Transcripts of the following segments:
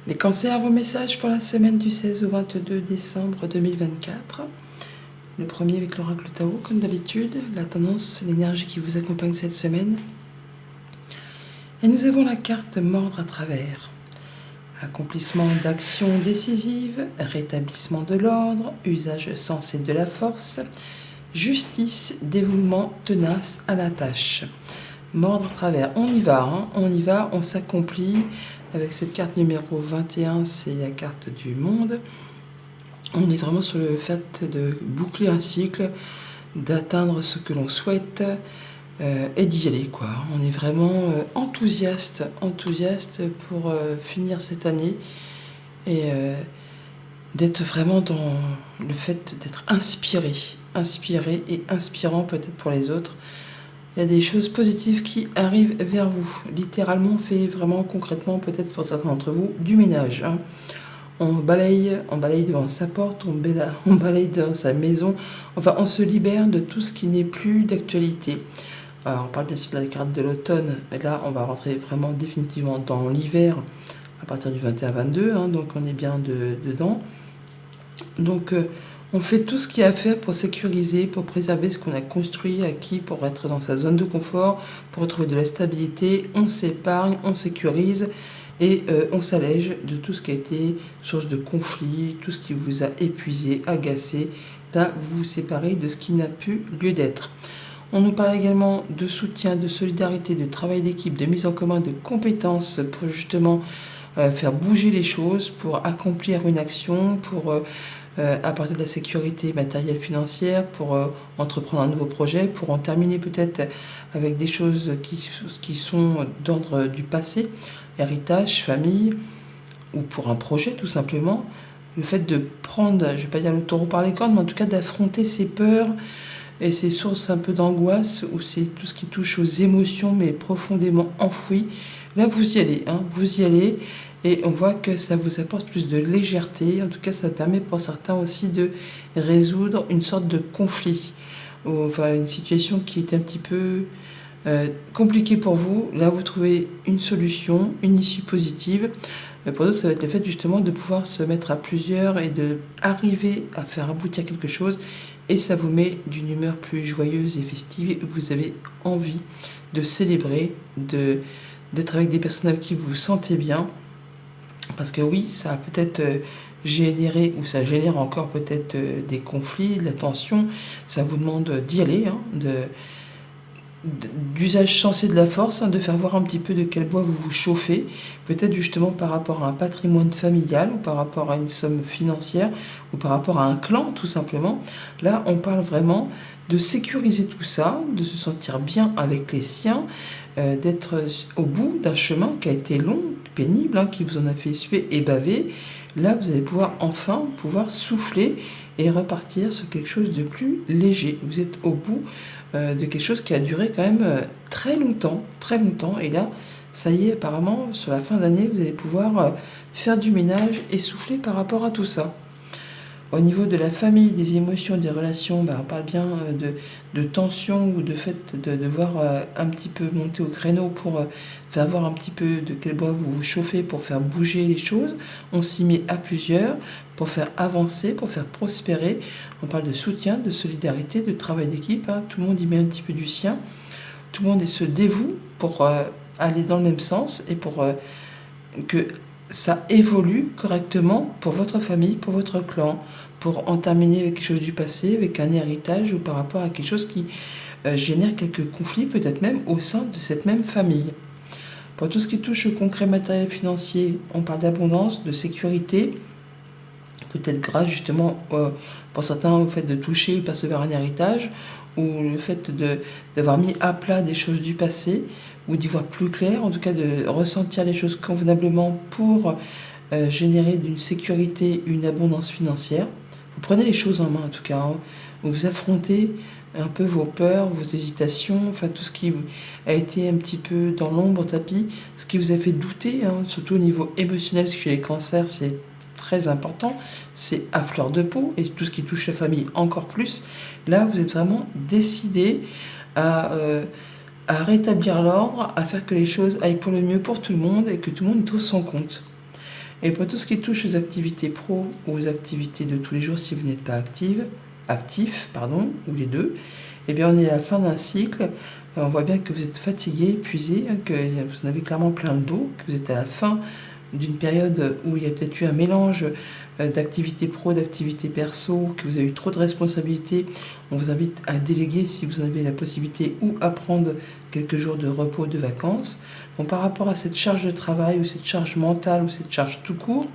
Les cancers, vos messages pour la semaine du 16 au 22 décembre 2024. Le premier avec l'oracle Tao, comme d'habitude, la tendance, l'énergie qui vous accompagne cette semaine. Et nous avons la carte mordre à travers. Accomplissement d'actions décisives, rétablissement de l'ordre, usage sensé de la force, justice, dévouement tenace à la tâche. Mordre à travers, on y va, on s'accomplit. Avec cette carte numéro 21, c'est la carte du monde. On est vraiment sur le fait de boucler un cycle, d'atteindre ce que l'on souhaite et d'y aller, quoi. On est vraiment enthousiaste pour finir cette année et d'être vraiment dans le fait d'être inspiré et inspirant peut-être pour les autres. Il y a des choses positives qui arrivent vers vous. Littéralement, on fait vraiment concrètement, peut-être pour certains d'entre vous, du ménage. On balaye devant sa porte, on balaye dans sa maison. Enfin, on se libère de tout ce qui n'est plus d'actualité. Alors, on parle bien sûr de la carte de l'automne. Et là, on va rentrer vraiment définitivement dans l'hiver à partir du 21-22. Donc, on est bien dedans. Donc, on fait tout ce qu'il y a à faire pour sécuriser, pour préserver ce qu'on a construit, acquis, pour être dans sa zone de confort, pour retrouver de la stabilité. On s'épargne, on sécurise et on s'allège de tout ce qui a été source de conflit, tout ce qui vous a épuisé, agacé. Là, vous vous séparez de ce qui n'a plus lieu d'être. On nous parle également de soutien, de solidarité, de travail d'équipe, de mise en commun de compétences pour justement faire bouger les choses, pour accomplir une action, pour apporter de la sécurité matérielle, financière, pour entreprendre un nouveau projet, pour en terminer peut-être avec des choses qui sont d'ordre du passé, héritage, famille, ou pour un projet tout simplement. Le fait de prendre, je ne vais pas dire le taureau par les cornes, mais en tout cas d'affronter ses peurs et ces sources un peu d'angoisse, ou c'est tout ce qui touche aux émotions mais profondément enfouies. Là, vous y allez, et on voit que ça vous apporte plus de légèreté. En tout cas, ça permet pour certains aussi de résoudre une sorte de conflit, ou enfin une situation qui est un petit peu compliquée pour vous. Là, vous trouvez une solution, une issue positive. Pour d'autres, ça va être le fait justement de pouvoir se mettre à plusieurs et d'arriver à faire aboutir quelque chose. Et ça vous met d'une humeur plus joyeuse et festive. Vous avez envie de célébrer, d'être avec des personnes avec qui vous vous sentez bien. Parce que oui, ça a peut-être généré, ou ça génère encore peut-être des conflits, de la tension. Ça vous demande d'y aller, d'usage sensé de la force, de faire voir un petit peu de quel bois vous vous chauffez, peut-être justement par rapport à un patrimoine familial, ou par rapport à une somme financière, ou par rapport à un clan tout simplement. Là, on parle vraiment de sécuriser tout ça, de se sentir bien avec les siens, d'être au bout d'un chemin qui a été long, pénible, qui vous en a fait suer et baver. Là, vous allez enfin pouvoir souffler et repartir sur quelque chose de plus léger. Vous êtes au bout de quelque chose qui a duré quand même très longtemps. Et là, ça y est, apparemment, sur la fin d'année, vous allez pouvoir faire du ménage et souffler par rapport à tout ça. Au niveau de la famille, des émotions, des relations, on parle bien de tension, ou de fait de devoir un petit peu monter au créneau pour faire voir un petit peu de quel bois vous vous chauffez, pour faire bouger les choses. On s'y met à plusieurs pour faire avancer, pour faire prospérer. On parle de soutien, de solidarité, de travail d'équipe. Tout le monde y met un petit peu du sien. Tout le monde se dévoue pour aller dans le même sens et pour que ça évolue correctement pour votre famille, pour votre clan, pour en terminer avec quelque chose du passé, avec un héritage, ou par rapport à quelque chose qui génère quelques conflits, peut-être même au sein de cette même famille. Pour tout ce qui touche au concret matériel financier, on parle d'abondance, de sécurité, peut-être grâce justement pour certains au fait de toucher et percevoir un héritage, ou le fait d'avoir mis à plat des choses du passé, ou d'y voir plus clair, en tout cas de ressentir les choses convenablement pour générer d'une sécurité, une abondance financière. Vous prenez les choses en main en tout cas, vous affrontez un peu vos peurs, vos hésitations, enfin tout ce qui a été un petit peu dans l'ombre, au tapis, ce qui vous a fait douter, surtout au niveau émotionnel, parce que chez les cancers c'est très important, c'est à fleur de peau, et tout ce qui touche la famille encore plus. Là, vous êtes vraiment décidé à rétablir l'ordre, à faire que les choses aillent pour le mieux pour tout le monde, et que tout le monde trouve son compte. Et pour tout ce qui touche aux activités pro ou aux activités de tous les jours, si vous n'êtes pas actif, ou les deux, eh bien on est à la fin d'un cycle. On voit bien que vous êtes fatigué, épuisé, que vous en avez clairement plein le dos, que vous êtes à la fin d'une période où il y a peut-être eu un mélange d'activités pro, d'activités perso, que vous avez eu trop de responsabilités. On vous invite à déléguer si vous en avez la possibilité ou à prendre quelques jours de repos, de vacances. Donc, par rapport à cette charge de travail ou cette charge mentale ou cette charge tout court,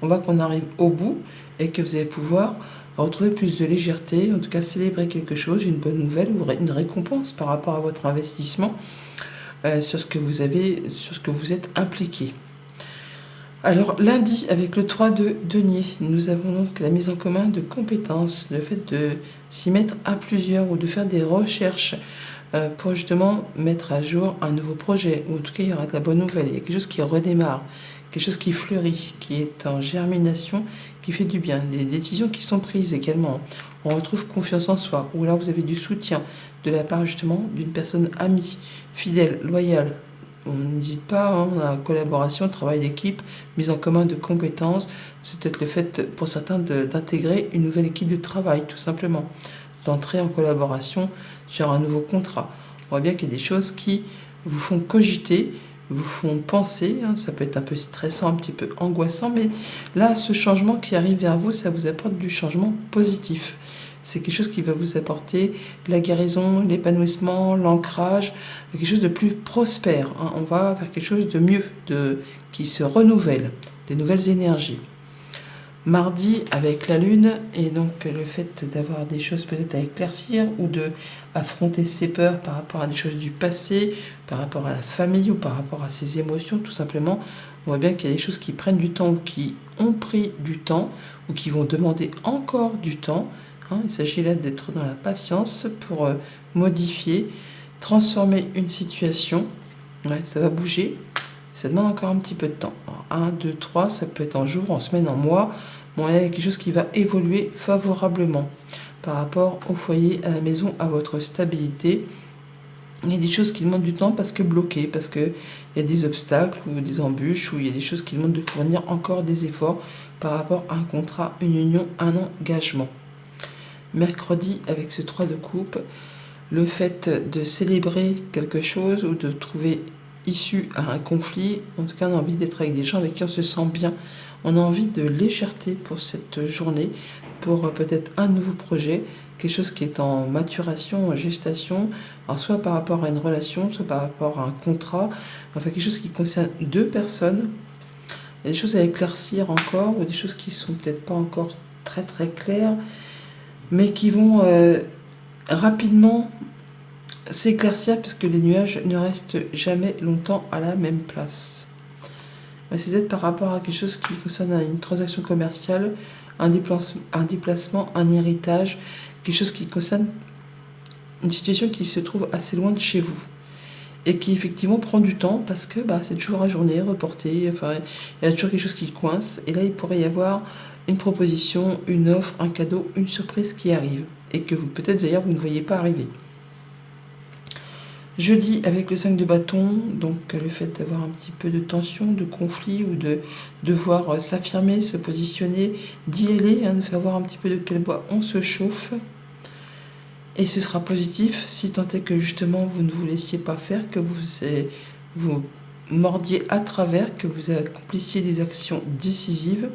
on voit qu'on arrive au bout et que vous allez pouvoir retrouver plus de légèreté, en tout cas célébrer quelque chose, une bonne nouvelle ou une récompense par rapport à votre investissement sur ce que vous êtes impliqué. Alors lundi, avec le 3 de denier, nous avons donc la mise en commun de compétences, le fait de s'y mettre à plusieurs ou de faire des recherches pour justement mettre à jour un nouveau projet, ou en tout cas il y aura de la bonne nouvelle, il y a quelque chose qui redémarre, quelque chose qui fleurit, qui est en germination, qui fait du bien, des décisions qui sont prises également. On retrouve confiance en soi, ou là vous avez du soutien de la part justement d'une personne amie, fidèle, loyale. On n'hésite pas, la collaboration, travail d'équipe, mise en commun de compétences. C'est peut-être le fait pour certains d'intégrer une nouvelle équipe de travail, tout simplement, d'entrer en collaboration sur un nouveau contrat. On voit bien qu'il y a des choses qui vous font cogiter, vous font penser, ça peut être un peu stressant, un petit peu angoissant, mais là, ce changement qui arrive vers vous, ça vous apporte du changement positif. C'est quelque chose qui va vous apporter la guérison, l'épanouissement, l'ancrage, quelque chose de plus prospère. On va vers quelque chose de mieux, qui se renouvelle, des nouvelles énergies. Mardi, avec la lune, et donc le fait d'avoir des choses peut-être à éclaircir ou d'affronter ses peurs par rapport à des choses du passé, par rapport à la famille ou par rapport à ses émotions, tout simplement, on voit bien qu'il y a des choses qui prennent du temps ou qui ont pris du temps ou qui vont demander encore du temps. Il s'agit là d'être dans la patience pour modifier, transformer une situation. Ça va bouger, ça demande encore un petit peu de temps. Alors, 1, 2, 3, ça peut être en jours, en semaines, en mois. Bon, il y a quelque chose qui va évoluer favorablement par rapport au foyer, à la maison, à votre stabilité. Il y a des choses qui demandent du temps parce que bloquées, parce qu'il y a des obstacles ou des embûches, ou il y a des choses qui demandent de fournir encore des efforts par rapport à un contrat, une union, un engagement. Mercredi, avec ce 3 de coupe, le fait de célébrer quelque chose ou de trouver issue à un conflit, en tout cas on a envie d'être avec des gens avec qui on se sent bien, on a envie de légèreté pour cette journée, pour peut-être un nouveau projet, quelque chose qui est en maturation, en gestation, alors soit par rapport à une relation, soit par rapport à un contrat, enfin quelque chose qui concerne deux personnes. Il y a des choses à éclaircir encore, ou des choses qui sont peut-être pas encore très très claires, mais qui vont rapidement s'éclaircir puisque les nuages ne restent jamais longtemps à la même place. C'est peut-être par rapport à quelque chose qui concerne une transaction commerciale, un déplacement, un héritage, quelque chose qui concerne une situation qui se trouve assez loin de chez vous et qui effectivement prend du temps parce que c'est toujours à journée, reporté, enfin il y a toujours quelque chose qui coince et là il pourrait y avoir une proposition, une offre, un cadeau, une surprise qui arrive et que vous peut-être d'ailleurs vous ne voyez pas arriver. Jeudi, avec le 5 de bâton, donc le fait d'avoir un petit peu de tension, de conflit ou de devoir s'affirmer, se positionner, d'y aller, de faire voir un petit peu de quel bois on se chauffe. Et ce sera positif si tant est que justement vous ne vous laissiez pas faire, que vous mordiez à travers, que vous accomplissiez des actions décisives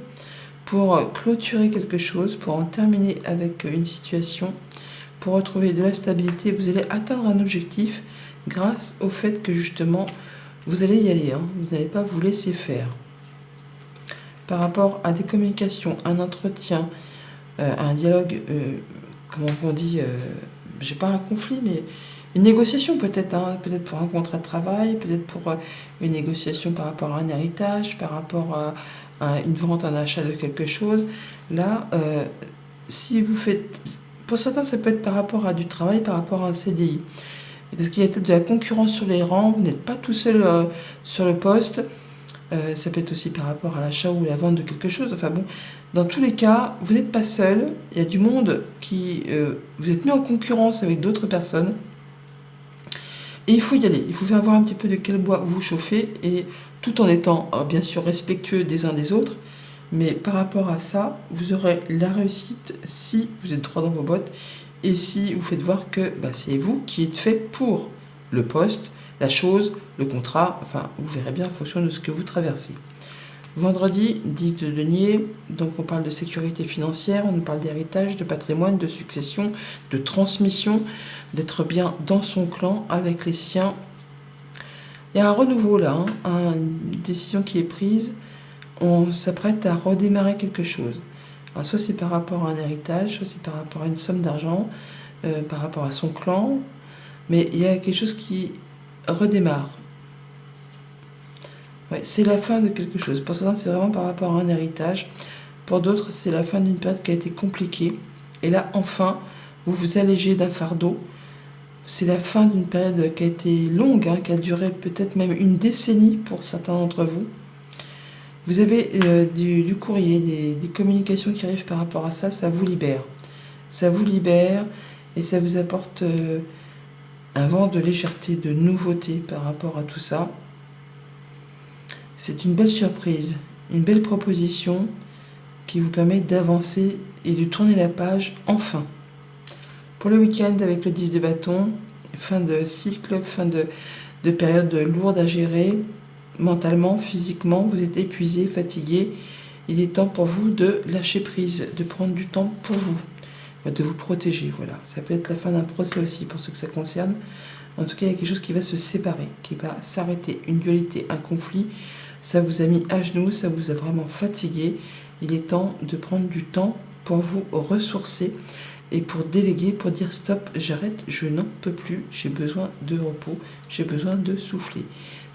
pour clôturer quelque chose, pour en terminer avec une situation, pour retrouver de la stabilité. Vous allez atteindre un objectif grâce au fait que justement vous allez y aller, vous n'allez pas vous laisser faire. Par rapport à des communications, un entretien, un dialogue, comment on dit, j'ai pas un conflit, mais une négociation peut-être, peut-être pour un contrat de travail, peut-être pour une négociation par rapport à un héritage, par rapport à une vente, un achat de quelque chose. Là, si vous faites... Pour certains, ça peut être par rapport à du travail, par rapport à un CDI. Parce qu'il y a peut-être de la concurrence sur les rangs, vous n'êtes pas tout seul sur le poste. Ça peut être aussi par rapport à l'achat ou la vente de quelque chose. Enfin bon, dans tous les cas, vous n'êtes pas seul. Il y a du monde qui... vous êtes mis en concurrence avec d'autres personnes. Et il faut y aller, il faut faire voir un petit peu de quel bois vous chauffez, et tout en étant bien sûr respectueux des uns des autres. Mais par rapport à ça, vous aurez la réussite si vous êtes droit dans vos bottes et si vous faites voir que c'est vous qui êtes fait pour le poste, la chose, le contrat. Enfin, vous verrez bien en fonction de ce que vous traversez. Vendredi, 10 de denier, donc on parle de sécurité financière, on nous parle d'héritage, de patrimoine, de succession, de transmission, d'être bien dans son clan avec les siens. Il y a un renouveau là, une décision qui est prise. On s'apprête à redémarrer quelque chose. Alors, soit c'est par rapport à un héritage, soit c'est par rapport à une somme d'argent, par rapport à son clan, mais il y a quelque chose qui redémarre. Ouais, c'est la fin de quelque chose. Pour certains, c'est vraiment par rapport à un héritage. Pour d'autres, c'est la fin d'une période qui a été compliquée. Et là, enfin, vous vous allégez d'un fardeau. C'est la fin d'une période qui a été longue, qui a duré peut-être même une décennie pour certains d'entre vous. Vous avez du courrier, des communications qui arrivent par rapport à ça, ça vous libère. Ça vous libère et ça vous apporte un vent de légèreté, de nouveauté par rapport à tout ça. C'est une belle surprise, une belle proposition qui vous permet d'avancer et de tourner la page enfin. Pour le week-end avec le 10 de bâton, fin de cycle, fin de période lourde à gérer, mentalement, physiquement, vous êtes épuisé, fatigué. Il est temps pour vous de lâcher prise, de prendre du temps pour vous, de vous protéger. Voilà, ça peut être la fin d'un procès aussi pour ceux que ça concerne. En tout cas, il y a quelque chose qui va se séparer, qui va s'arrêter, une dualité, un conflit. Ça vous a mis à genoux, ça vous a vraiment fatigué. Il est temps de prendre du temps pour vous ressourcer et pour déléguer, pour dire stop, j'arrête, je n'en peux plus, j'ai besoin de repos, j'ai besoin de souffler.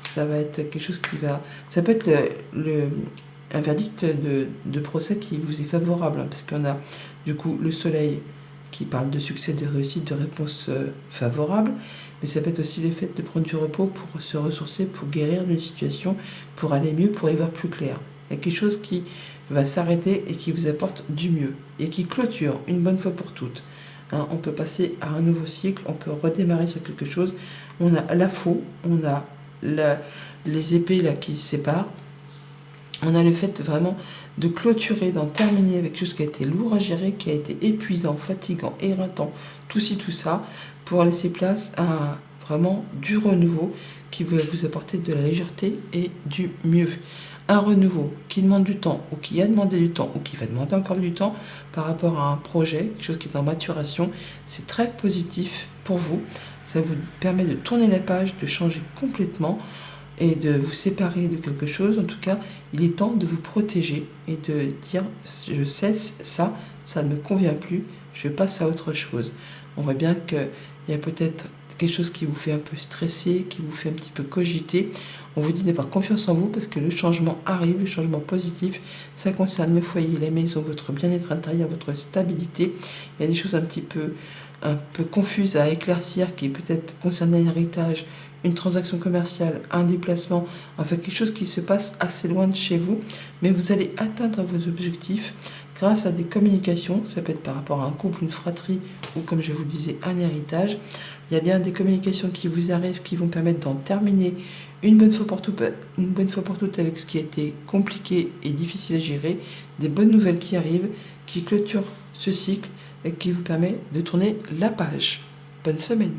Ça va être quelque chose qui va... Ça peut être un verdict de procès qui vous est favorable, parce qu'on a du coup le soleil qui parle de succès, de réussite, de réponse favorable, mais ça peut être aussi le fait de prendre du repos pour se ressourcer, pour guérir d'une situation, pour aller mieux, pour y voir plus clair. Il y a quelque chose qui va s'arrêter et qui vous apporte du mieux, et qui clôture une bonne fois pour toutes. On peut passer à un nouveau cycle, on peut redémarrer sur quelque chose. On a la faux, on a les épées là qui séparent. On a le fait vraiment de clôturer, d'en terminer avec tout ce qui a été lourd à gérer, qui a été épuisant, fatigant, éreintant, tout ci, tout ça, pour laisser place à vraiment du renouveau qui va vous apporter de la légèreté et du mieux. Un renouveau qui demande du temps, ou qui a demandé du temps, ou qui va demander encore du temps par rapport à un projet, quelque chose qui est en maturation, c'est très positif pour vous. Ça vous permet de tourner la page, de changer complètement et de vous séparer de quelque chose. En tout cas, il est temps de vous protéger et de dire je cesse ça, ça ne me convient plus, je passe à autre chose. On voit bien qu'il y a peut-être quelque chose qui vous fait un peu stresser, qui vous fait un petit peu cogiter. On vous dit d'avoir confiance en vous parce que le changement arrive, le changement positif, ça concerne le foyer, la maison, votre bien-être intérieur, votre stabilité. Il y a des choses un peu confuses à éclaircir qui peut-être concernent un héritage, une transaction commerciale, un déplacement, enfin quelque chose qui se passe assez loin de chez vous, mais vous allez atteindre vos objectifs grâce à des communications. Ça peut être par rapport à un couple, une fratrie ou, comme je vous le disais, un héritage. Il y a bien des communications qui vous arrivent qui vont permettre d'en terminer une bonne fois pour toutes avec ce qui a été compliqué et difficile à gérer, des bonnes nouvelles qui arrivent, qui clôturent ce cycle et qui vous permet de tourner la page. Bonne semaine.